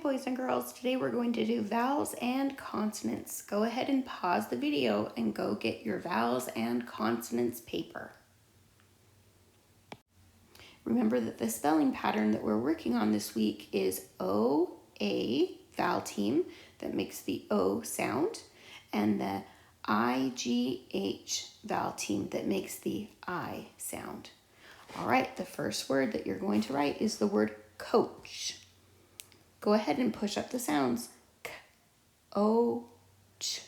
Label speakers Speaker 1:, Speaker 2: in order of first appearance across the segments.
Speaker 1: boys and girls. Today we're going to do vowels and consonants. Go ahead and pause the video and go get your vowels and consonants paper. Remember that the spelling pattern that we're working on this week is O-A, vowel team, that makes the O sound, and the I-G-H, vowel team, that makes the I sound. All right, the first word that you're going to write is the word coach. Go ahead and push up the sounds. K, O, ch.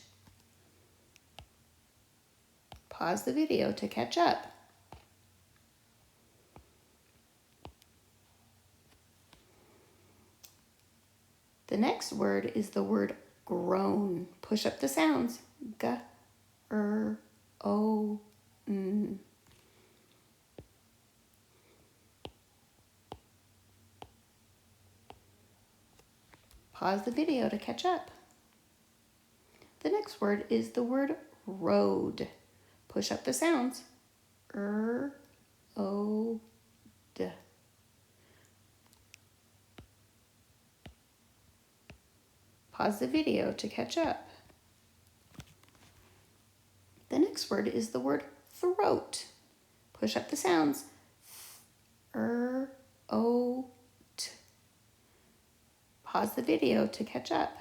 Speaker 1: Pause the video to catch up. The next word is the word groan. Push up the sounds. G, O, N. Pause the video to catch up. The next word is the word road. Push up the sounds. O, D. Pause the video to catch up. The next word is the word throat. Push up the sounds. O, T. Pause the video to catch up.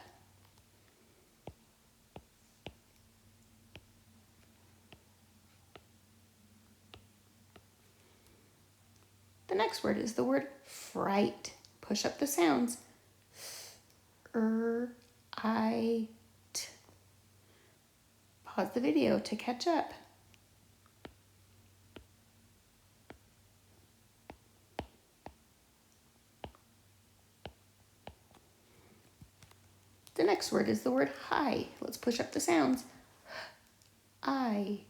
Speaker 1: The next word is the word fright. Push up the sounds. I, T. Pause the video to catch up. The next word is the word hi. Let's push up the sounds. I.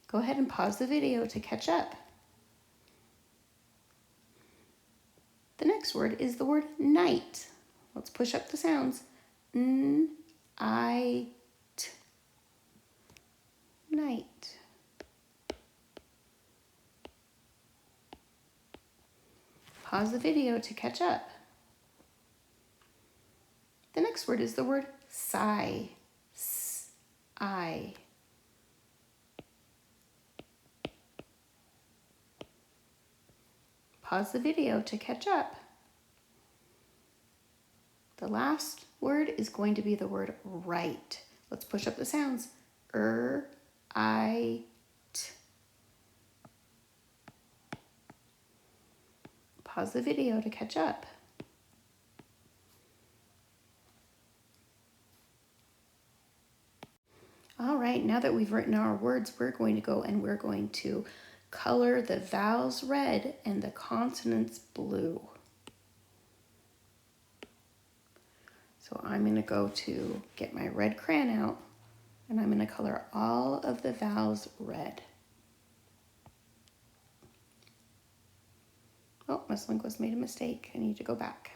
Speaker 1: Go ahead and pause the video to catch up. The next word is the word night. Let's push up the sounds. N, I, T. Night. Pause the video to catch up. The next word is the word sigh. S, I. Pause the video to catch up. The last word is going to be the word right. Let's push up the sounds. I, T. Pause the video to catch up. All right, now that we've written our words, we're going to go and we're going to color the vowels red and the consonants blue. So I'm going to go to get my red crayon out and I'm going to color all of the vowels red. Oh, Miss Lindquist made a mistake. I need to go back.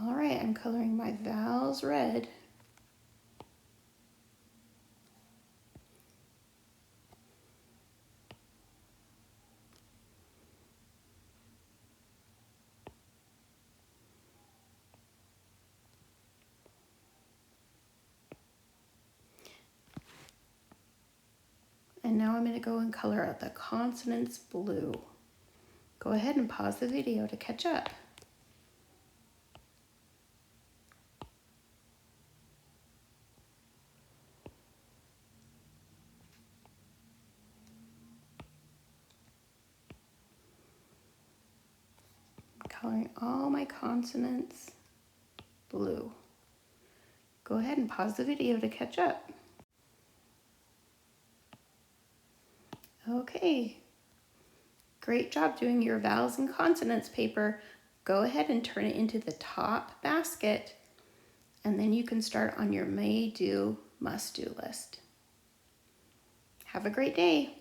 Speaker 1: All right, I'm coloring my vowels red. And now I'm going to go and color out the consonants blue. Go ahead and pause the video to catch up. I'm coloring all my consonants blue. Go ahead and pause the video to catch up. Okay, great job doing your vowels and consonants paper. Go ahead and turn it into the top basket, and then you can start on your may do, must do list. Have a great day.